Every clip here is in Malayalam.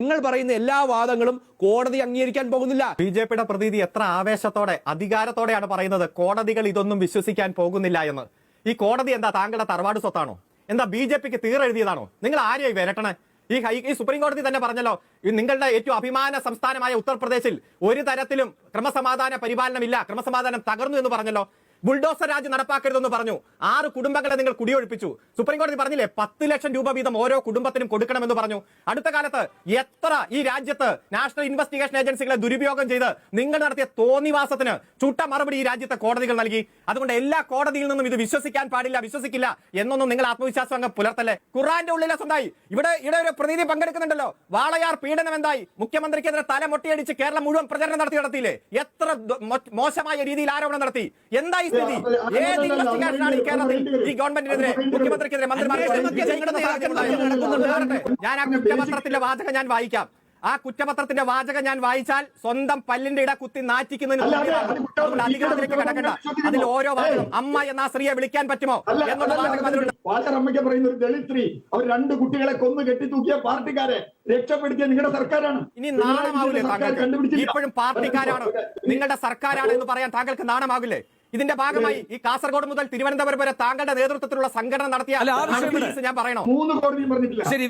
നിങ്ങൾ പറയുന്ന എല്ലാ വാദങ്ങളും കോടതി അംഗീകരിക്കാൻ പോകുന്നില്ല. ബിജെപിയുടെ പ്രതിനിധി എത്ര ആവേശത്തോടെ അധികാരത്തോടെയാണ് പറയുന്നത് കോടതികൾ ഇതൊന്നും വിശ്വസിക്കാൻ പോകുന്നില്ല എന്ന്. ഈ കോടതി എന്താ താങ്കളുടെ തറവാട് സ്വത്താണോ? എന്താ ബിജെപിക്ക് തീരെഴുതിയതാണോ? നിങ്ങൾ ആരെയായി വരട്ടണേ? ഈ സുപ്രീം കോടതി തന്നെ പറഞ്ഞല്ലോ, നിങ്ങളുടെ ഏറ്റവും അഭിമാന സംസ്ഥാനമായ ഉത്തർപ്രദേശിൽ ഒരു തരത്തിലും ക്രമസമാധാന പരിപാലനമില്ല, ക്രമസമാധാനം തകർന്നു എന്ന് പറഞ്ഞല്ലോ. ബുൾഡോസർ രാജ് നടപ്പാക്കരുതെന്ന് പറഞ്ഞു. 6 കുടുംബങ്ങളെ നിങ്ങൾ കുടിയൊഴിപ്പിച്ചു. സുപ്രീം കോടതി പറഞ്ഞില്ലേ 10 ലക്ഷം രൂപ വീതം ഓരോ കുടുംബത്തിനും കൊടുക്കണമെന്ന് പറഞ്ഞു. അടുത്ത കാലത്ത് എത്ര ഈ രാജ്യത്ത് നാഷണൽ ഇൻവെസ്റ്റിഗേഷൻ ഏജൻസികളെ ദുരുപയോഗം ചെയ്ത് നിങ്ങൾ നടത്തിയ തോന്നിവാസത്തിന് ചുട്ട മറുപടി ഈ രാജ്യത്തെ കോടതികൾ നൽകി. അതുകൊണ്ട് എല്ലാ കോടതിയിൽ നിന്നും ഇത് വിശ്വസിക്കാൻ പാടില്ല, വിശ്വസിക്കില്ല എന്നൊന്നും നിങ്ങൾ ആത്മവിശ്വാസം അങ്ങ് പുലർത്തല്ലേ. ഖുർആന്റെ ഉള്ളിലെ സ്വന്തമായി ഇവിടെ ഒരു പ്രതിനിധി പങ്കെടുക്കുന്നുണ്ടല്ലോ. വാളയാർ പീഡനം എന്തായി? മുഖ്യമന്ത്രിക്കെതിരെ തലമൊട്ടിയടിച്ച് കേരളം മുഴുവൻ പ്രചരണം നടത്തിയില്ലേ? എത്ര മോശമായ രീതിയിൽ ആരോപണം നടത്തി? എന്തായി സ്ഥിതി? ഏത് ഇൻവെസ്റ്റിഗേഷനാണ് ഈ കേരളത്തിൽ ഈ ഗവൺമെന്റിനെതിരെ, മുഖ്യമന്ത്രിക്കെതിരെ, ഞാൻ ആ കുറ്റപത്രത്തിന്റെ വാചകം ഞാൻ വായിക്കാം. ആ കുറ്റപത്രത്തിന്റെ വാചകം ഞാൻ വായിച്ചാൽ സ്വന്തം പല്ലിന്റെ ഇട കുത്തി നാറ്റിക്കുന്നതിന് അധികാരത്തിലേക്ക് കിടക്കണ്ട. അതിൽ ഓരോ വാചകം അമ്മ എന്ന ആ സ്ത്രീയെ വിളിക്കാൻ പറ്റുമോ എന്നുള്ള വാചകം. വാചറമ്മയ്ക്ക് പറയുന്ന ഒരു ദളിത് സ്ത്രീ അവർ 2 കുട്ടികളെ കൊന്നു കെട്ടിത്തൂക്കിയ പാർട്ടിക്കാരെ രക്ഷപ്പെടുത്തിയ നിങ്ങളുടെ സർക്കാരാണ്. ഇനി നാണമാവില്ലേ താങ്കൾക്ക്? ഇപ്പോഴും പാർട്ടിക്കാരാണ്, നിങ്ങളുടെ സർക്കാരാണ് എന്ന് പറയാൻ താങ്കൾക്ക് നാണമാവില്ലേ? ഇതിന്റെ ഭാഗമായി ഈ കാസർഗോഡ് മുതൽ തിരുവനന്തപുരം വരെ താങ്കളുടെ നേതൃത്വത്തിലുള്ള സംഘടന നടത്തിയ ഞാൻ പറയണോ? 3 കോടതിയും പറഞ്ഞിട്ടില്ല. ശരി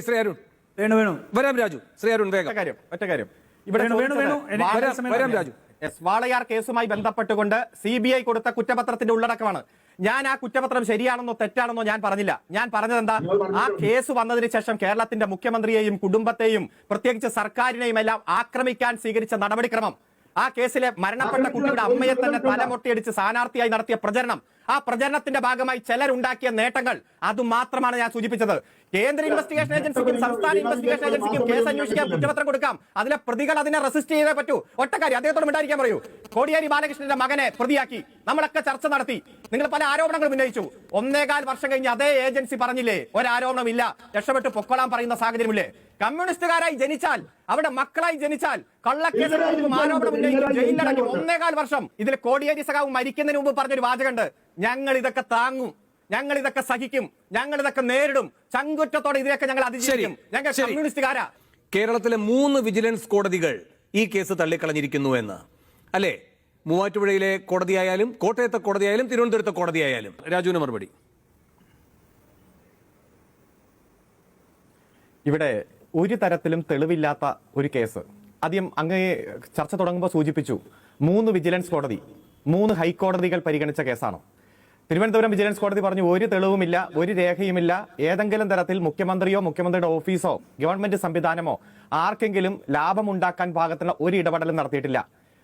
ശ്രീ അരുൺ വരാം രാജു. ശ്രീ അരുൺ വേഗം ഒറ്റ കാര്യം ഇവിടെ രാജു വാളയാർ കേസുമായി ബന്ധപ്പെട്ടുകൊണ്ട് CBI കൊടുത്ത കുറ്റപത്രത്തിന്റെ ഉള്ളടക്കമാണ്. ഞാൻ ആ കുറ്റപത്രം ശരിയാണെന്നോ തെറ്റാണെന്നോ ഞാൻ പറഞ്ഞില്ല. ഞാൻ പറഞ്ഞത് എന്താ, ആ കേസ് വന്നതിന് ശേഷം കേരളത്തിന്റെ മുഖ്യമന്ത്രിയെയും കുടുംബത്തെയും പ്രത്യേകിച്ച് സർക്കാരിനെയും എല്ലാം ആക്രമിക്കാൻ സ്വീകരിച്ച നടപടിക്രമം, ആ കേസിലെ മരണപ്പെട്ട കുട്ടിയുടെ അമ്മയെ തന്നെ തലമൊട്ടിയടിച്ച് സ്ഥാനാർത്ഥിയായി നടത്തിയ പ്രചരണം, ആ പ്രചരണത്തിന്റെ ഭാഗമായി ചിലരുണ്ടാക്കിയ നേട്ടങ്ങൾ, അതുമാത്രമാണ് ഞാൻ സൂചിപ്പിച്ചത്. കേന്ദ്ര ഇൻവെസ്റ്റിഗേഷൻ ഏജൻസിക്കും സംസ്ഥാന ഇൻവെസ്റ്റിഗേഷൻ ഏജൻസിക്കും കേസ് അന്വേഷിക്കാൻ കുറ്റപത്രം കൊടുക്കാം. അതിലെ പ്രതികൾ അതിനെ റെസിസ്റ്റ് ചെയ്തേ പറ്റൂ. ഒറ്റക്കാരി അദ്ദേഹത്തോട് മിണ്ടായിരിക്കാൻ പറയൂ. കോടിയേരി ബാലകൃഷ്ണന്റെ മകനെ പ്രതിയാക്കി നമ്മളൊക്കെ ചർച്ച നടത്തി. നിങ്ങൾ പല ആരോപണങ്ങളും ഉന്നയിച്ചു. 1.25 വർഷം കഴിഞ്ഞ് അതേ ഏജൻസി പറഞ്ഞില്ലേ ഒരാരോപണമില്ല, രക്ഷപ്പെട്ട് പൊക്കോളാൻ പറയുന്ന സാഹചര്യമില്ലേ? കമ്മ്യൂണിസ്റ്റുകാരായി ജനിച്ചാൽ, അവിടെ മക്കളായി ജനിച്ചാൽ കള്ളക്കേസുകൾ ആരോപണം ഉന്നയിക്കും, ജയിലിലടക്കും. 1.25 വർഷം. ഇതിൽ കോടിയേരി സഖാവ് മരിക്കുന്നതിന് മുമ്പ് പറഞ്ഞൊരു വാചകമുണ്ട്, ഞങ്ങൾ ഇതൊക്കെ താങ്ങും, ഞങ്ങൾ ഇതൊക്കെ സഹിക്കും, ഞങ്ങൾ ഇതൊക്കെ നേരിടും, ചങ്കുറ്റത്തോടെ ഇതിനൊക്കെ ഞങ്ങൾ അതിജീവിക്കും, ഞങ്ങൾ കമ്മ്യൂണിസ്റ്റുകാരാ. കേരളത്തിലെ 3 വിജിലൻസ് കോടതികൾ ഈ കേസ് തള്ളിക്കളഞ്ഞിരിക്കുന്നു എന്ന് അല്ലേ? മൂവാറ്റുപുഴയിലെ കോടതിയായാലും കോട്ടയത്തെ കോടതിയായാലും തിരുവനന്തപുരത്തെ കോടതിയായാലും. രാജുവിന് മറുപടി. ഇവിടെ ഒരു തരത്തിലും തെളിവില്ലാത്ത ഒരു കേസ്. ആദ്യം അങ്ങ് ചർച്ച തുടങ്ങുമ്പോൾ സൂചിപ്പിച്ചു 3 വിജിലൻസ് കോടതി, 3 ഹൈക്കോടതികൾ പരിഗണിച്ച കേസാണ്. തിരുവനന്തപുരം വിജിലൻസ് കോടതി പറഞ്ഞു ഒരു തെളിവുമില്ല, ഒരു രേഖയുമില്ല, ഏതെങ്കിലും തരത്തിൽ മുഖ്യമന്ത്രിയോ മുഖ്യമന്ത്രിയുടെ ഓഫീസോ ഗവൺമെന്റ് സംവിധാനമോ ആർക്കെങ്കിലും ലാഭമുണ്ടാക്കാൻ പാകത്തിലുള്ള ഒരു ഇടപെടലും നടത്തിയിട്ടില്ല.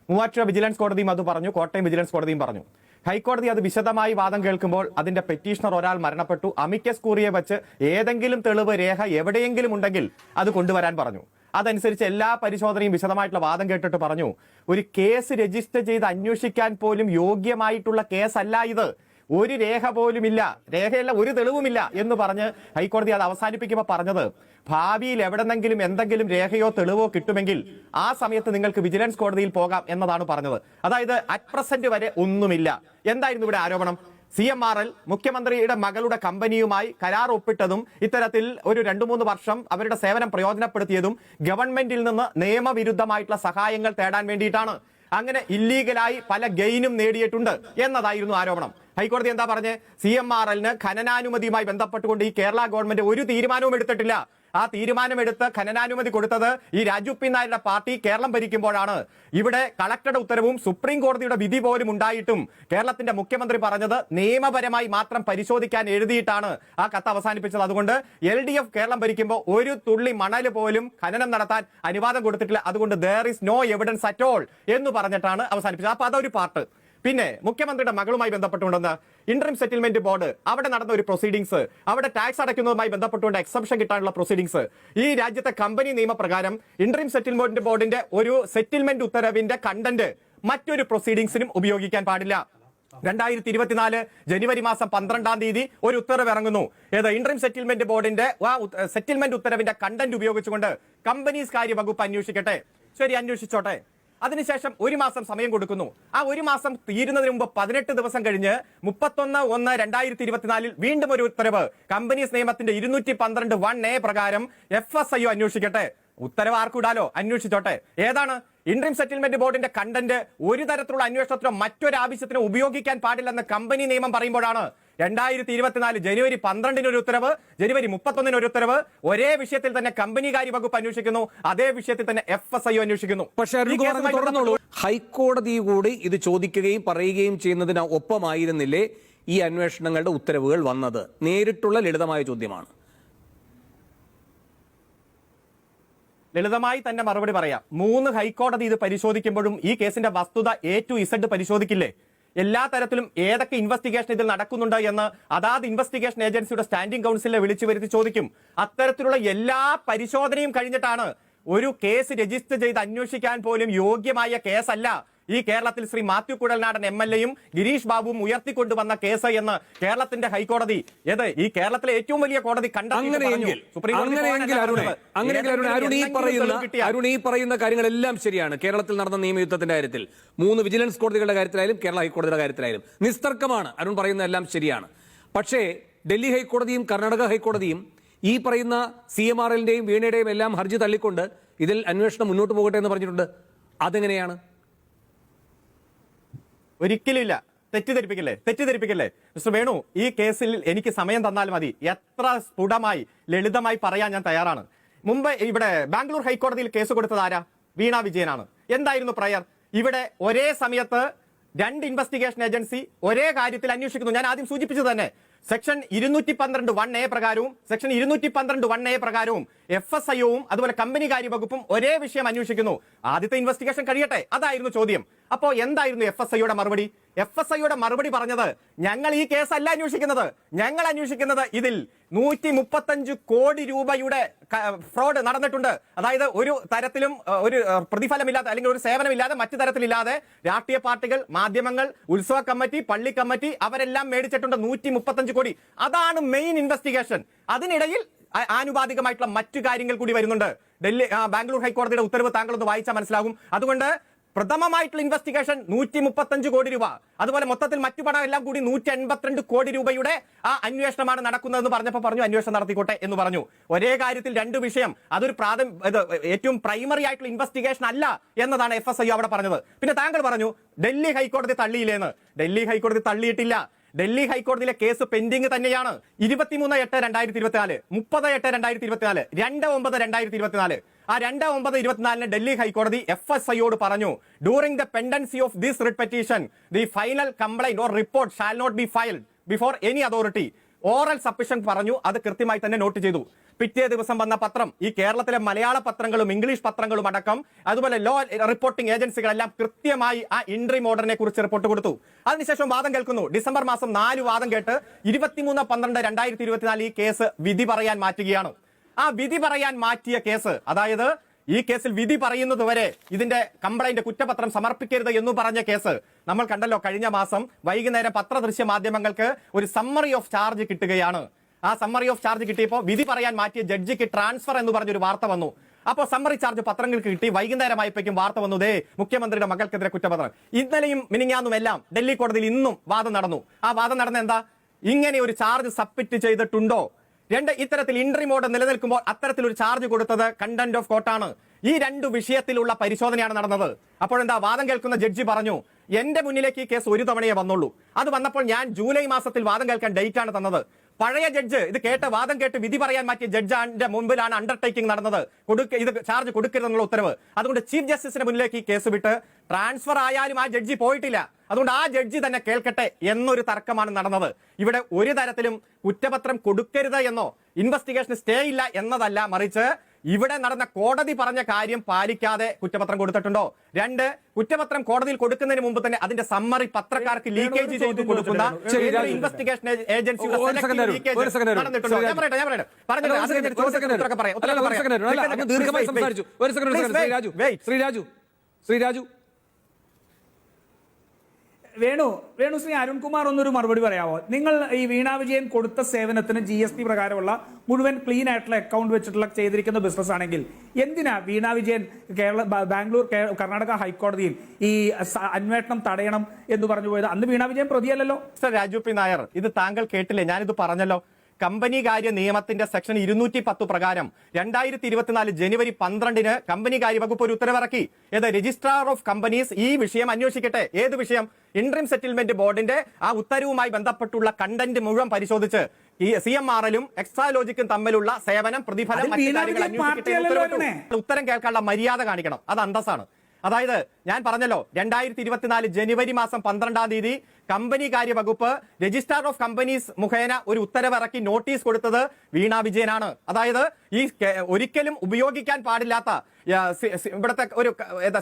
മൂവാറ്റുപുഴ വിജിലൻസ് കോടതിയും അത് പറഞ്ഞു, കോട്ടയം വിജിലൻസ് കോടതിയും പറഞ്ഞു. ഹൈക്കോടതി അത് വിശദമായി വാദം കേൾക്കുമ്പോൾ അതിന്റെ പെറ്റീഷണർ ഒരാൾ മരണപ്പെട്ടു, അമിക്കസ് ക്യൂറിയെ വെച്ച് ഏതെങ്കിലും തെളിവ് രേഖ എവിടെയെങ്കിലും ഉണ്ടെങ്കിൽ അത് കൊണ്ടുവരാൻ പറഞ്ഞു. അതനുസരിച്ച് എല്ലാ പരിശോധനയും വിശദമായിട്ടുള്ള വാദം കേട്ടിട്ട് പറഞ്ഞു ഒരു കേസ് രജിസ്റ്റർ ചെയ്ത് അന്വേഷിക്കാൻ പോലും യോഗ്യമായിട്ടുള്ള കേസല്ല ഇത്, ഒരു രേഖ പോലും ഇല്ല, രേഖയല്ല ഒരു തെളിവുമില്ല എന്ന് പറഞ്ഞ് ഹൈക്കോടതി അത് അവസാനിപ്പിക്കുമ്പോൾ പറഞ്ഞത് ഭാവിയിൽ എവിടെന്നെങ്കിലും എന്തെങ്കിലും രേഖയോ തെളിവോ കിട്ടുമെങ്കിൽ ആ സമയത്ത് നിങ്ങൾക്ക് വിജിലൻസ് കോടതിയിൽ പോകാം എന്നതാണ് പറഞ്ഞത്. അതായത് അറ്റ് പ്രസന്റ് വരെ ഒന്നുമില്ല. എന്തായിരുന്നു ഇവിടെ ആരോപണം? CMRL മുഖ്യമന്ത്രിയുടെ മകളുടെ കമ്പനിയുമായി കരാർ ഒപ്പിട്ടതും ഇത്തരത്തിൽ ഒരു 2-3 വർഷം അവരുടെ സേവനം പ്രയോജനപ്പെടുത്തിയതും ഗവൺമെന്റിൽ നിന്ന് നിയമവിരുദ്ധമായിട്ടുള്ള സഹായങ്ങൾ തേടാൻ വേണ്ടിയിട്ടാണ്. അങ്ങനെ ഇല്ലീഗലായി പല ഗെയിനും നേടിയിട്ടുണ്ട് എന്നതായിരുന്നു ആരോപണം. ഹൈക്കോടതി എന്താ പറഞ്ഞ് CMRLന് ഖനനാനുമതിയുമായി ബന്ധപ്പെട്ടുകൊണ്ട് ഈ കേരള ഗവൺമെന്റ് ഒരു തീരുമാനവും എടുത്തിട്ടില്ല. ആ തീരുമാനമെടുത്ത് ഖനനാനുമതി കൊടുത്തത് ഈ രാജു പി നായരുടെ പാർട്ടി കേരളം ഭരിക്കുമ്പോഴാണ്. ഇവിടെ കളക്ടറുടെ ഉത്തരവും സുപ്രീം കോടതിയുടെ വിധി പോലും ഉണ്ടായിട്ടും കേരളത്തിന്റെ മുഖ്യമന്ത്രി പറഞ്ഞത് നിയമപരമായി മാത്രം പരിശോധിക്കാൻ എഴുതിയിട്ടാണ് ആ കത്ത് അവസാനിപ്പിച്ചത്. അതുകൊണ്ട് LDF കേരളം ഭരിക്കുമ്പോൾ ഒരു തുള്ളി മണല് പോലും ഖനനം നടത്താൻ അനുവാദം കൊടുത്തിട്ടില്ല. അതുകൊണ്ട് there is no evidence at all എന്ന് പറഞ്ഞിട്ടാണ് അവസാനിപ്പിച്ചത്. അപ്പൊ അതൊരു പാർട്ട്. പിന്നെ മുഖ്യമന്ത്രിയുടെ മകളുമായി ബന്ധപ്പെട്ടുകൊണ്ടെന്ന് ഇന്ററിം സെറ്റിൽമെന്റ് ബോർഡ് അവിടെ നടന്ന ഒരു പ്രൊസീഡിംഗ്സ്, അവിടെ ടാക്സ് അടയ്ക്കുന്നതുമായി ബന്ധപ്പെട്ടുകൊണ്ട് എക്സംഷൻ കിട്ടാനുള്ള പ്രൊസീഡിംഗ്സ്, ഈ രാജ്യത്തെ കമ്പനി നിയമപ്രകാരം ഇന്ററിം സെറ്റിൽമെന്റ് ബോർഡിന്റെ ഒരു സെറ്റിൽമെന്റ് ഉത്തരവിന്റെ കണ്ടന്റ് മറ്റൊരു പ്രൊസീഡിംഗ്സിനും ഉപയോഗിക്കാൻ പാടില്ല. 2024 ജനുവരി മാസം 12-ാം തീയതി ഒരു ഉത്തരവ് ഇറങ്ങുന്നു. ഏത് ഇന്ററിം സെറ്റിൽമെന്റ് ബോർഡിന്റെ സെറ്റിൽമെന്റ് ഉത്തരവിന്റെ കണ്ടന്റ് ഉപയോഗിച്ചുകൊണ്ട് കമ്പനീസ് കാര്യ വകുപ്പ് അന്വേഷിക്കട്ടെ. ശരി, അന്വേഷിച്ചോട്ടെ. അതിനുശേഷം 1 മാസം സമയം കൊടുക്കുന്നു. ആ 1 മാസം തീരുന്നതിന് മുമ്പ് 18 ദിവസം കഴിഞ്ഞ് 31/1/2024 വീണ്ടും ഒരു ഉത്തരവ് കമ്പനീസ് നിയമത്തിന്റെ 212(1)(a) പ്രകാരം FSIO അന്വേഷിക്കട്ടെ. ഉത്തരവ് ആർക്കിടാലോ, അന്വേഷിച്ചോട്ടെ. ഏതാണ് ഇന്ററിം സെറ്റിൽമെന്റ് ബോർഡിന്റെ കണ്ടന്റ് ഒരു തരത്തിലുള്ള അന്വേഷണത്തിനോ മറ്റൊരാവശ്യത്തിനോ ഉപയോഗിക്കാൻ പാടില്ലെന്ന് കമ്പനി നിയമം പറയുമ്പോഴാണ് 2024 ജനുവരി 12 ഒരു ഉത്തരവ്, ജനുവരി 31 ഒരു ഉത്തരവ്. ഒരേ വിഷയത്തിൽ തന്നെ കമ്പനികാര്യ വകുപ്പ് അന്വേഷിക്കുന്നു, അതേ വിഷയത്തിൽ തന്നെ FSIO അന്വേഷിക്കുന്നു. പക്ഷേ ഹൈക്കോടതി കൂടി ഇത് ചോദിക്കുകയും പറയുകയും ചെയ്യുന്നതിന് ഒപ്പമായിരുന്നില്ലേ ഈ അന്വേഷണങ്ങളുടെ ഉത്തരവുകൾ വന്നത്? നേരിട്ടുള്ള ലളിതമായ ചോദ്യമാണ്. ലളിതമായി തന്നെ മറുപടി പറയാം. 3 ഹൈക്കോടതി ഇത് പരിശോധിക്കുമ്പോഴും ഈ കേസിന്റെ വസ്തുത A to Z പരിശോധിക്കില്ലേ? എല്ലാ തരത്തിലും ഏതൊക്കെ ഇൻവെസ്റ്റിഗേഷൻ ഇതിൽ നടക്കുന്നുണ്ട് എന്ന് അതാത് ഇൻവെസ്റ്റിഗേഷൻ ഏജൻസിയുടെ സ്റ്റാൻഡിംഗ് കൗൺസിലിനെ വിളിച്ചു വരുത്തി ചോദിക്കും. അത്തരത്തിലുള്ള എല്ലാ പരിശോധനയും കഴിഞ്ഞിട്ടാണ് ഒരു കേസ് രജിസ്റ്റർ ചെയ്ത് അന്വേഷിക്കാൻ പോലും യോഗ്യമായ കേസല്ല ഈ കേരളത്തിൽ ശ്രീ മാത്യു കുഴൽനാടൻ MLA-യും ഗിരീഷ് ബാബുവും ഉയർത്തിക്കൊണ്ടുവന്ന കേസ് എന്ന് കേരളത്തിന്റെ ഹൈക്കോടതി, ഈ കേരളത്തിലെ ഏറ്റവും വലിയ കോടതി അരുൺ ഈ പറയുന്ന കാര്യങ്ങളെല്ലാം ശരിയാണ്. കേരളത്തിൽ നടന്ന നിയമയുദ്ധത്തിന്റെ കാര്യത്തിൽ 3 വിജിലൻസ് കോടതികളുടെ കാര്യത്തിലായാലും കേരള ഹൈക്കോടതിയുടെ കാര്യത്തിലായാലും നിസ്തർക്കമാണ്. അരുൺ പറയുന്ന എല്ലാം ശരിയാണ്. പക്ഷേ ഡൽഹി ഹൈക്കോടതിയും കർണാടക ഹൈക്കോടതിയും ഈ പറയുന്ന CMRLന്റെയും വീണയുടെയും എല്ലാം ഹർജി തള്ളിക്കൊണ്ട് ഇതിൽ അന്വേഷണം മുന്നോട്ട് പോകട്ടെ എന്ന് പറഞ്ഞിട്ടുണ്ട്. അതെങ്ങനെയാണ്? ഒരിക്കലുമില്ല. തെറ്റിദ്ധരിപ്പിക്കല്ലേ മിസ്റ്റർ വേണു. ഈ കേസിൽ എനിക്ക് സമയം തന്നാൽ മതി, എത്ര സ്ഫുടമായി ലളിതമായി പറയാൻ ഞാൻ തയ്യാറാണ്. മുമ്പ് ഇവിടെ ബാംഗ്ലൂർ ഹൈക്കോടതിയിൽ കേസ് കൊടുത്തത് ആരാ? വീണ വിജയനാണ്. എന്തായിരുന്നു പ്രയർ? ഇവിടെ ഒരേ സമയത്ത് 2 ഇൻവെസ്റ്റിഗേഷൻ ഏജൻസി ഒരേ കാര്യത്തിൽ അന്വേഷിക്കുന്നു. ഞാൻ ആദ്യം സൂചിപ്പിച്ചത് തന്നെ സെക്ഷൻ 212(1)(a) പ്രകാരവും സെക്ഷൻ 212(1)(a) പ്രകാരവും FSIO-വും അതുപോലെ കമ്പനികാര്യ വകുപ്പും ഒരേ വിഷയം അന്വേഷിക്കുന്നു. ആദ്യത്തെ ഇൻവെസ്റ്റിഗേഷൻ കഴിയട്ടെ, അതായിരുന്നു ചോദ്യം. അപ്പോ എന്തായിരുന്നു FSIO-യുടെ മറുപടി? FSIO-യുടെ മറുപടി പറഞ്ഞത്, ഞങ്ങൾ ഈ കേസല്ല അന്വേഷിക്കുന്നത്, ഞങ്ങൾ അന്വേഷിക്കുന്നത് ഇതിൽ 135 കോടി രൂപയുടെ ഫ്രോഡ് നടന്നിട്ടുണ്ട്. അതായത് ഒരു തരത്തിലും ഒരു പ്രതിഫലമില്ലാതെ അല്ലെങ്കിൽ ഒരു സേവനമില്ലാതെ മറ്റു തരത്തിലില്ലാതെ രാഷ്ട്രീയ പാർട്ടികൾ, മാധ്യമങ്ങൾ, ഉത്സവ കമ്മിറ്റി, പള്ളി കമ്മിറ്റി അവരെല്ലാം മേടിച്ചിട്ടുണ്ട് 135 കോടി. അതാണ് മെയിൻ ഇൻവെസ്റ്റിഗേഷൻ. അതിനിടയിൽ ആനുപാതികമായിട്ടുള്ള മറ്റു കാര്യങ്ങൾ കൂടി വരുന്നുണ്ട്. ബാംഗ്ലൂർ ഹൈക്കോടതിയുടെ ഉത്തരവ് താങ്കളൊന്ന് വായിച്ചാൽ മനസ്സിലാകും. അതുകൊണ്ട് പ്രഥമമായിട്ടുള്ള ഇൻവെസ്റ്റിഗേഷൻ 135 കോടി രൂപ, അതുപോലെ മൊത്തത്തിൽ മറ്റു പണം എല്ലാം കൂടി 182 കോടി രൂപയുടെ ആ അന്വേഷണമാണ് നടക്കുന്നതെന്ന് പറഞ്ഞപ്പോൾ പറഞ്ഞു അന്വേഷണം നടത്തിക്കോട്ടെ എന്ന് പറഞ്ഞു. ഒരേ കാര്യത്തിൽ 2 വിഷയം, അതൊരു ഏറ്റവും പ്രൈമറി ആയിട്ടുള്ള ഇൻവെസ്റ്റിഗേഷൻ അല്ല എന്നതാണ് FSIO അവിടെ പറഞ്ഞത്. പിന്നെ താങ്കൾ പറഞ്ഞു ഡൽഹി ഹൈക്കോടതി തള്ളിയില്ലേന്ന്. ഡൽഹി ഹൈക്കോടതി തള്ളിയിട്ടില്ല. ഡൽഹി ഹൈക്കോടതിയിലെ കേസ് പെൻഡിംഗ് തന്നെയാണ്. 23/8/2024, 30/8/2024, 2/9/2024. ആ 2/9/2024 ഡൽഹി ഹൈക്കോടതി FSIO-യോട് പറഞ്ഞു, during the pendency of this writ petition the final complaint or report shall not be filed before any authority. Oral submission പറഞ്ഞു, അത് കൃത്യമായി തന്നെ നോട്ട് ചെയ്തു. പിറ്റേ ദിവസം വന്ന പത്രം, ഈ കേരളത്തിലെ മലയാള പത്രങ്ങളും ഇംഗ്ലീഷ് പത്രങ്ങളും അടക്കം അതുപോലെ ലോ റിപ്പോർട്ടിംഗ് ഏജൻസികളെല്ലാം കൃത്യമായി ആ ഇൻട്രീം ഓർഡറിനെ കുറിച്ച് റിപ്പോർട്ട് കൊടുത്തു. അതിനുശേഷം വാദം കേൾക്കുന്നു. ഡിസംബർ മാസം 4 വാദം കേട്ട് 23/12/2024 ഈ കേസ് വിധി പറയാൻ മാറ്റുകയാണ്. ആ വിധി പറയാൻ മാറ്റിയ കേസ്, അതായത് ഈ കേസിൽ വിധി പറയുന്നത് വരെ ഇതിന്റെ കംപ്ലൈന്റ് കുറ്റപത്രം സമർപ്പിക്കരുത് എന്ന് പറഞ്ഞ കേസ് നമ്മൾ കണ്ടല്ലോ. കഴിഞ്ഞ മാസം വൈകുന്നേരം പത്രദൃശ്യ മാധ്യമങ്ങൾക്ക് ഒരു സമ്മറി ഓഫ് ചാർജ് കിട്ടുകയാണ്. ആ സമ്മറി ഓഫ് ചാർജ് കിട്ടിയപ്പോൾ വിധി പറയാൻ മാറ്റിയ ജഡ്ജിക്ക് ട്രാൻസ്ഫർ എന്ന് പറഞ്ഞൊരു വാർത്ത വന്നു. അപ്പോൾ സമ്മറി ചാർജ് പത്രങ്ങൾക്ക് കിട്ടി. വൈകുന്നേരമായപ്പോഴേക്കും വാർത്ത വന്നു, ദേ മുഖ്യമന്ത്രിയുടെ മകൾക്കെതിരെ കുറ്റപത്രം. ഇന്നലെയും മിനിങ്ങാന്നും എല്ലാം ഡൽഹി കോടതിയിൽ ഇന്നും വാദം നടന്നു. ആ വാദം നടന്ന എന്താ? ഇങ്ങനെ ഒരു ചാർജ് സബ്മിറ്റ് ചെയ്തിട്ടുണ്ടോ? ഇത്തരത്തിൽ ഇൻട്രീം ഓർഡർ നിലനിൽക്കുമ്പോൾ അത്തരത്തിലൊരു ചാർജ് കൊടുത്തത് കണ്ടന്റ് ഓഫ് കോർട്ടാണ്. ഈ 2 വിഷയത്തിലുള്ള പരിശോധനയാണ് നടന്നത്. അപ്പോഴെന്താ വാദം കേൾക്കുന്ന ജഡ്ജി പറഞ്ഞു, എന്റെ മുന്നിലേക്ക് ഈ കേസ് ഒരു തവണയേ വന്നുള്ളൂ. അത് വന്നപ്പോൾ ഞാൻ ജൂലൈ മാസത്തിൽ വാദം കേൾക്കാൻ ഡേറ്റ് ആണ് തന്നത്. പഴയ ജഡ്ജ് ഇത് കേട്ട് വാദം കേട്ട് വിധി പറയാൻ മാറ്റിയ ജഡ്ജിന്റെ മുമ്പിലാണ് അണ്ടർടേക്കിംഗ് നടന്നത്. ഇത് ചാർജ് കൊടുക്കരുതെന്നുള്ള ഉത്തരവ്. അതുകൊണ്ട് ചീഫ് ജസ്റ്റിസിന്റെ മുന്നിലേക്ക് ഈ കേസ് വിട്ട് ട്രാൻസ്ഫർ ആയാലും ആ ജഡ്ജി പോയിട്ടില്ല. അതുകൊണ്ട് ആ ജഡ്ജി തന്നെ കേൾക്കട്ടെ എന്നൊരു തർക്കമാണ് നടന്നത്. ഇവിടെ ഒരു തരത്തിലും കുറ്റപത്രം കൊടുക്കരുത് എന്നോ ഇൻവെസ്റ്റിഗേഷൻ സ്റ്റേ ഇല്ല എന്നതല്ല, മറിച്ച് ഇവിടെ നടന്ന കോടതി പറഞ്ഞ കാര്യം പാലിക്കാതെ കുറ്റപത്രം കൊടുത്തിട്ടുണ്ടോ? 2, കുറ്റപത്രം കോടതിയിൽ കൊടുക്കുന്നതിന് മുമ്പ് തന്നെ അതിന്റെ സമ്മറി പത്രക്കാർക്ക് ലീക്കേജ് ചെയ്ത് കൊടുക്കുന്ന ഇൻവെസ്റ്റിഗേഷൻ ഏജൻസിയുടെ വേണുശ്രീ അരുൺകുമാർ ഒന്നൊരു മറുപടി പറയാമോ? നിങ്ങൾ ഈ വീണ വിജയൻ കൊടുത്ത സേവനത്തിന് GST പ്രകാരമുള്ള മുഴുവൻ ക്ലീൻ ആയിട്ടുള്ള അക്കൗണ്ട് വെച്ചിട്ടുള്ള ചെയ്തിരിക്കുന്ന ബിസിനസ് ആണെങ്കിൽ എന്തിനാ വീണ വിജയൻ ബാംഗ്ലൂർ കർണാടക ഹൈക്കോടതിയിൽ ഈ അന്വേഷണം തടയണം എന്ന് പറഞ്ഞു പോയത്? അന്ന് വീണ വിജയൻ പ്രതിയല്ലല്ലോ. മിസ്റ്റർ രാജു പി നായർ, ഇത് താങ്കൾ കേട്ടില്ലേ? ഞാനിത് പറഞ്ഞല്ലോ. കമ്പനി കാര്യ നിയമത്തിന്റെ സെക്ഷൻ 210 പ്രകാരം 2024 ജനുവരി 12 കമ്പനി കാര്യ വകുപ്പ് ഒരു ഉത്തരവിറക്കി. ഏത് രജിസ്ട്രാർ ഓഫ് കമ്പനീസ് ഈ വിഷയം അന്വേഷിക്കട്ടെ. ഏത് വിഷയം? ഇന്ററിം സെറ്റിൽമെന്റ് ബോർഡിന്റെ ആ ഉത്തരവുമായി ബന്ധപ്പെട്ടുള്ള കണ്ടന്റ് മുഴുവൻ പരിശോധിച്ച് ഈ CMRL-ഉം എക്സാലോജിക്കും തമ്മിലുള്ള സേവനം, പ്രതിഫലം, മറ്റു കാര്യങ്ങൾ അന്വേഷിക്കട്ടെ. ഉത്തരം കേൾക്കാനുള്ള മര്യാദ കാണിക്കണം. അത് അന്തസ്സാണ്. അതായത് ഞാൻ പറഞ്ഞല്ലോ, 2024 ജനുവരി മാസം 12 കമ്പനി കാര്യ വകുപ്പ് രജിസ്ട്രാർ ഓഫ് കമ്പനീസ് മുഖേന ഒരു ഉത്തരവിറക്കി നോട്ടീസ് കൊടുത്തത് വീണ വിജയനാണ്. അതായത് ഈ ഒരിക്കലും ഉപയോഗിക്കാൻ പാടില്ലാത്ത ഇവിടുത്തെ ഒരു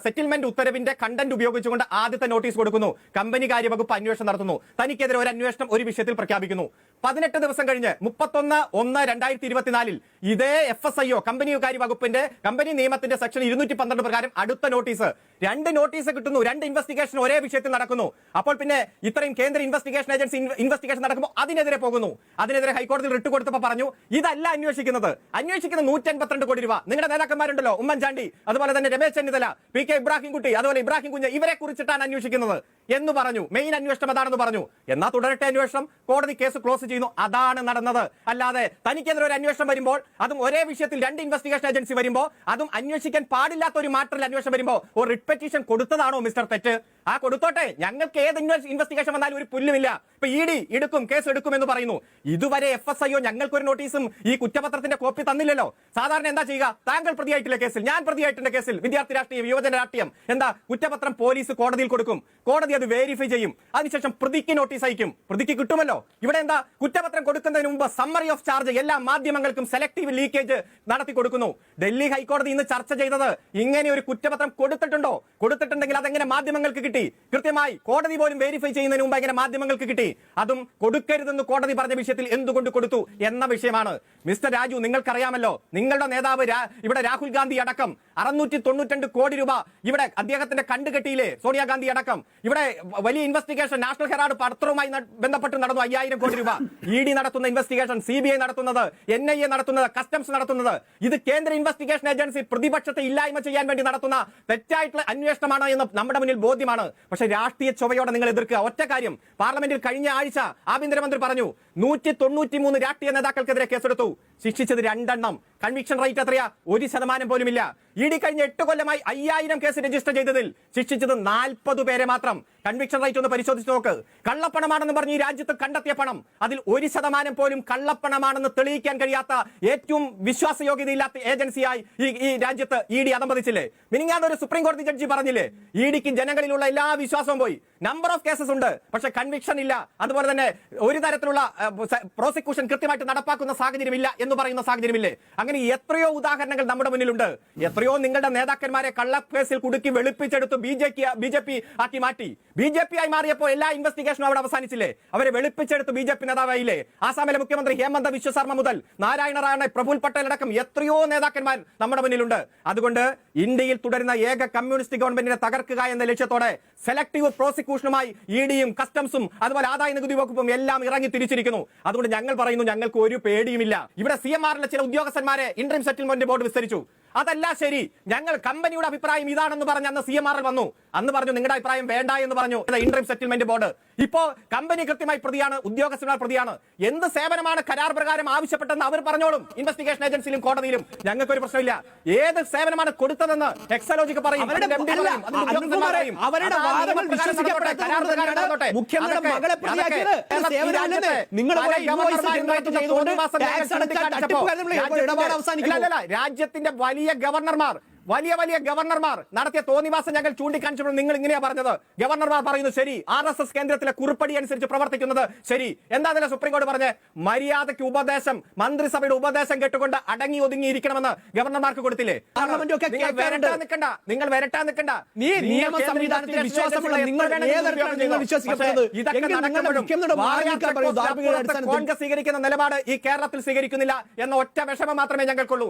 സെറ്റിൽമെന്റ് ഉത്തരവിന്റെ കണ്ടന്റ് ഉപയോഗിച്ചുകൊണ്ട് ആദ്യത്തെ നോട്ടീസ് കൊടുക്കുന്നു. കമ്പനി കാര്യ വകുപ്പ് അന്വേഷണം നടത്തുന്നു. തനിക്കെതിരെ ഒരു അന്വേഷണം ഒരു വിഷയത്തിൽ പ്രഖ്യാപിക്കുന്നു. 18 ദിവസം കഴിഞ്ഞ് 31/1/2024 ഇതേ FSIO കമ്പനി കാര്യ വകുപ്പിന്റെ കമ്പനി നിയമത്തിന്റെ സെക്ഷൻ 212 പ്രകാരം അടുത്ത നോട്ടീസ്. 2 നോട്ടീസ് കിട്ടുന്നു. 2 ഇൻവെസ്റ്റിഗേഷൻ ഒരേ വിഷയത്തിൽ നടക്കുന്നു. അപ്പോൾ പിന്നെ ഇത്രയും കേന്ദ്ര ഇൻവെസ്റ്റിഗേഷൻ ഏജൻസി ഇൻവെസ്റ്റിഗേഷൻ നടക്കുമ്പോൾ അതിനെതിരെ പോകുന്നു. അതിനെതിരെ ഹൈക്കോടതിയിൽ റിട്ട് കൊടുത്തപ്പോൾ പറഞ്ഞു ഇതല്ല അന്വേഷിക്കുന്നത് 152 കോടി രൂപ. നിങ്ങളുടെ നേതാക്കന്മാരുണ്ടല്ലോ, ഉമ്മൻചാണ്ടി, അതുപോലെ തന്നെ രമേശ് ചെന്നിത്തല, PK ഇബ്രാഹിം കുട്ടി, അതുപോലെ ഇബ്രാഹിം കുഞ്ഞ്, ഇവരെ കുറിച്ചിട്ടാണ് അന്വേഷിക്കുന്നത് എന്ന് പറഞ്ഞു. മെയിൻ അന്വേഷണം അതാണെന്ന് പറഞ്ഞു. എന്നാൽ തുടരട്ടെ അന്വേഷണം, കോടതി കേസ് ക്ലോസ് ചെയ്യുന്നു. അതാണ് നടന്നത്. അല്ലാതെ തനിക്കെതിരെ ഒരു അന്വേഷണം വരുമ്പോൾ, അതും ഒരേ വിഷയത്തിൽ 2 ഇൻവെസ്റ്റിഗേഷൻ ഏജൻസി വരുമ്പോൾ, അതും അന്വേഷിക്കാൻ പാടില്ലാത്ത ഒരു മാറ്ററിൽ അന്വേഷണം വരുമ്പോൾ ഒരു റിട്ട് പെറ്റീഷൻ കൊടുത്തതാണോ മിസ്റ്റർ തെറ്റ്? ആ കൊടുത്തോട്ടെ, ഞങ്ങൾക്ക് ഏത് ഇൻവെസ്റ്റിഗേഷൻ വന്നാലും ഒരു പുല്ലുമില്ല. ഇപ്പൊ ED എടുക്കും, കേസ് എടുക്കും എന്ന് പറയുന്നു. ഇതുവരെ FSIO ഞങ്ങൾക്കൊരു നോട്ടീസും ഈ കുറ്റപത്രത്തിന്റെ കോപ്പി തന്നില്ലല്ലോ. സാധാരണ എന്താ ചെയ്യുക? താങ്കൾ പ്രതിയായിട്ടില്ല കേസിൽ, ഞാൻ പ്രതിയായിട്ടുണ്ട് കേസിൽ, വിദ്യാർത്ഥി രാഷ്ട്രീയം, യുവജന രാഷ്ട്രീയം, എന്താ കുറ്റപത്രം പോലീസ് കോടതിയിൽ കൊടുക്കും, കോടതി അത് വെരിഫൈ ചെയ്യും, അതിനുശേഷം പ്രതിക്ക് നോട്ടീസ് അയക്കും, പ്രതിക്ക് കിട്ടുമല്ലോ. ഇവിടെ എന്താ, കുറ്റപത്രം കൊടുക്കുന്നതിന് മുമ്പ് സമ്മറി ഓഫ് ചാർജ് എല്ലാ മാധ്യമങ്ങൾക്കും സെലക്ടീവ് ലീക്കേജ് നടത്തി കൊടുക്കുന്നു. ഡൽഹി ഹൈക്കോടതി ഇന്ന് ചർച്ച ചെയ്തത് ഇങ്ങനെ ഒരു കുറ്റപത്രം കൊടുത്തിട്ടുണ്ടോ, കൊടുത്തിട്ടുണ്ടെങ്കിൽ അതെങ്ങനെ മാധ്യമങ്ങൾക്ക് കിട്ടി? കൃത്യമായി കോടതി പോലും വെരിഫൈ ചെയ്യുന്നതിന് മുമ്പ് എങ്ങനെ മാധ്യമങ്ങൾക്ക് കിട്ടി? അതും കൊടുക്കരുതെന്ന് കോടതി പറഞ്ഞ വിഷയത്തിൽ എന്തുകൊണ്ട് കൊടുത്തു എന്ന വിഷയമാണ്. മിസ്റ്റർ രാജു, നിങ്ങൾക്കറിയാമല്ലോ, നിങ്ങളുടെ നേതാവ് ഇവിടെ രാഹുൽ ഗാന്ധി അടക്കം 692 കോടി രൂപ ഇവിടെ അദ്ദേഹത്തിന്റെ കണ്ടുകെട്ടിയില്ലേ, സോണിയാഗാന്ധി അടക്കം. ഇവിടെ വലിയ ഇൻവെസ്റ്റിഗേഷൻ നാഷണൽ ഹെറാൾഡ് പത്രവുമായി ബന്ധപ്പെട്ട് നടന്നു 5000 കോടി രൂപ. ED നടത്തുന്ന ഇൻവെസ്റ്റിഗേഷൻ, CBI നടത്തുന്നത്, NIA നടത്തുന്നത്, കസ്റ്റംസ് നടത്തുന്നത്, ഇത് കേന്ദ്ര ഇൻവെസ്റ്റിഗേഷൻ ഏജൻസി പ്രതിപക്ഷത്തെ ഇല്ലായ്മ ചെയ്യാൻ വേണ്ടി നടത്തുന്ന തെറ്റായിട്ടുള്ള അന്വേഷണമാണ് എന്ന് നമ്മുടെ മുന്നിൽ ബോധ്യമാണ്. പക്ഷേ രാഷ്ട്രീയ ചൊവ്വയോടെ നിങ്ങൾ എതിർക്കുക. ഒറ്റ കാര്യം, പാർലമെന്റിൽ കഴിഞ്ഞ ആഴ്ച ആഭ്യന്തരമന്ത്രി പറഞ്ഞു 193 രാഷ്ട്രീയ നേതാക്കൾക്കെതിരെ കേസെടുത്തു, ശിക്ഷിച്ചത് 2 എണ്ണം. കൺവിക്ഷൻ റേറ്റ് എത്രയാ? 1% പോലും ഇല്ല. ED കഴിഞ്ഞ 8 കൊല്ലമായി 5000 കേസ് രജിസ്റ്റർ ചെയ്തതിൽ ശിക്ഷിച്ചത് 40 പേരെ മാത്രം. കൺവിക്ഷൻ റേറ്റ് ഒന്ന് പരിശോധിച്ച് നോക്ക്. കള്ളപ്പണമാണെന്ന് പറഞ്ഞ് ഈ രാജ്യത്ത് കണ്ടെത്തിയ പണം അതിൽ 1% പോലും കള്ളപ്പണമാണെന്ന് തെളിയിക്കാൻ കഴിയാത്ത ഏറ്റവും വിശ്വാസയോഗ്യതയില്ലാത്ത ഏജൻസിയായി ഈ രാജ്യത്ത് ED അധംപതിച്ചില്ലേ? മിനിങ്ങാണ്ട് ഒരു സുപ്രീം കോടതി ജഡ്ജി പറഞ്ഞില്ലേ, EDക്ക് ജനങ്ങളിലുള്ള എല്ലാ വിശ്വാസവും പോയി. നമ്പർ ഓഫ് കേസസ് ഉണ്ട്, പക്ഷെ കൺവിക്ഷൻ ഇല്ല. അതുപോലെ തന്നെ ഒരു തരത്തിലുള്ള പ്രോസിക്യൂഷൻ കൃത്യമായിട്ട് നടപ്പാക്കുന്ന സാഹചര്യമില്ല എന്ന് പറയുന്ന സാഹചര്യമില്ലേ? അങ്ങനെ എത്രയോ ഉദാഹരണങ്ങൾ നമ്മുടെ മുന്നിലുണ്ട്. എത്രയോ നിങ്ങളുടെ നേതാക്കന്മാരെ കള്ളക്കേസിൽ കുടുക്കി വെളുപ്പിച്ചെടുത്ത് BJP ആക്കി മാറ്റി. BJP ആയി മാറിയപ്പോൾ എല്ലാ ഇൻവെസ്റ്റിഗേഷനും അവിടെ അവസാനിച്ചില്ലേ? അവരെ വെളുപ്പിച്ചെടുത്ത് BJP നേതാവായില്ലേ? ആസാമിലെ മുഖ്യമന്ത്രി ഹേമന്ത വിശ്വ ശർമ്മ മുതൽ നാരായണ റാണെ, പ്രഫുൽ പട്ടേൽ അടക്കം എത്രയോ നേതാക്കന്മാർ നമ്മുടെ മുന്നിലുണ്ട്. അതുകൊണ്ട് ഇന്ത്യയിൽ തുടരുന്ന ഏക കമ്മ്യൂണിസ്റ്റ് ഗവൺമെന്റിനെ തകർക്കുക എന്ന ലക്ഷ്യത്തോടെ സെലക്ടീവ് പ്രോസിക്യൂഷനുമായി EDയും കസ്റ്റംസും അതുപോലെ ആദായ നികുതി വകുപ്പും എല്ലാം ഇറങ്ങി തിരിച്ചിരിക്കുന്നു. അതുകൊണ്ട് ഞങ്ങൾ പറയുന്നു, ഞങ്ങൾക്ക് ഒരു പേടിയുമില്ല. ഇവിടെ CMRലെ ചില ഉദ്യോഗസ്ഥന്മാരെ ഇന്ററിം സെറ്റിൽമെന്റ് ബോർഡ് വിസ്തരിച്ചു. അതല്ല ശരി, ഞങ്ങൾ കമ്പനിയുടെ അഭിപ്രായം ഇതാണെന്ന് പറഞ്ഞ് അന്ന് CMR വന്നു. അന്ന് പറഞ്ഞു നിങ്ങളുടെ അഭിപ്രായം വേണ്ട എന്ന് പറഞ്ഞു ഇന്ററിം സെറ്റിൽമെന്റ് ബോർഡ്. ഇപ്പോ കമ്പനി കൃത്യമായി പ്രതിയാണ്, ഉദ്യോഗസ്ഥന്മാർ പ്രതിയാണ്. എന്ത് സേവനമാണ് കരാർ പ്രകാരം ആവശ്യപ്പെട്ടെന്ന് അവർ പറഞ്ഞോളും, ഇൻവെസ്റ്റിഗേഷൻ ഏജൻസിയിലും കോടതിയിലും. ഞങ്ങൾക്കൊരു പ്രശ്നമില്ല. ഏത് സേവനമാണ് കൊടുത്തതെന്ന് എക്സലോജിക്ക് പറയും, അവരുടെ വാദങ്ങൾ വിശ്വസിക്കപ്പെടാത്ത മുഖ്യമന്ത്രിയുടെ മകളെ പ്രതിയാക്കിയത് രാജ്യത്തിന്റെ വലിയ ഗവർണർമാർ നടത്തിയ തോന്നിവാസം ഞങ്ങൾ ചൂണ്ടിക്കാണിച്ചപ്പോൾ നിങ്ങൾ ഇങ്ങനെയാ പറഞ്ഞത്. ഗവർണർമാർ പറയുന്നു ശരി, RSS കേന്ദ്രത്തിലെ കുറിപ്പടി അനുസരിച്ച് പ്രവർത്തിക്കുന്നത് ശരി. എന്താ സുപ്രീം കോടതി പറഞ്ഞ്? മര്യാദയ്ക്ക് ഉപദേശം, മന്ത്രിസഭയുടെ ഉപദേശം കേട്ടുകൊണ്ട് അടങ്ങി ഒതുങ്ങി ഇരിക്കണമെന്ന് ഗവർണർമാർക്ക് കൊടുത്തില്ലേ? നിങ്ങൾ വരട്ടാൻ നിൽക്കണ്ട. നീ നിയമ സംവിധാനത്തിൽ വിശ്വാസമുള്ള കോൺഗ്രസ് സ്വീകരിക്കുന്ന നിലപാട് ഈ കേരളത്തിൽ സ്വീകരിക്കുന്നില്ല എന്ന ഒറ്റ വിഷമം മാത്രമേ ഞങ്ങൾക്കുള്ളൂ.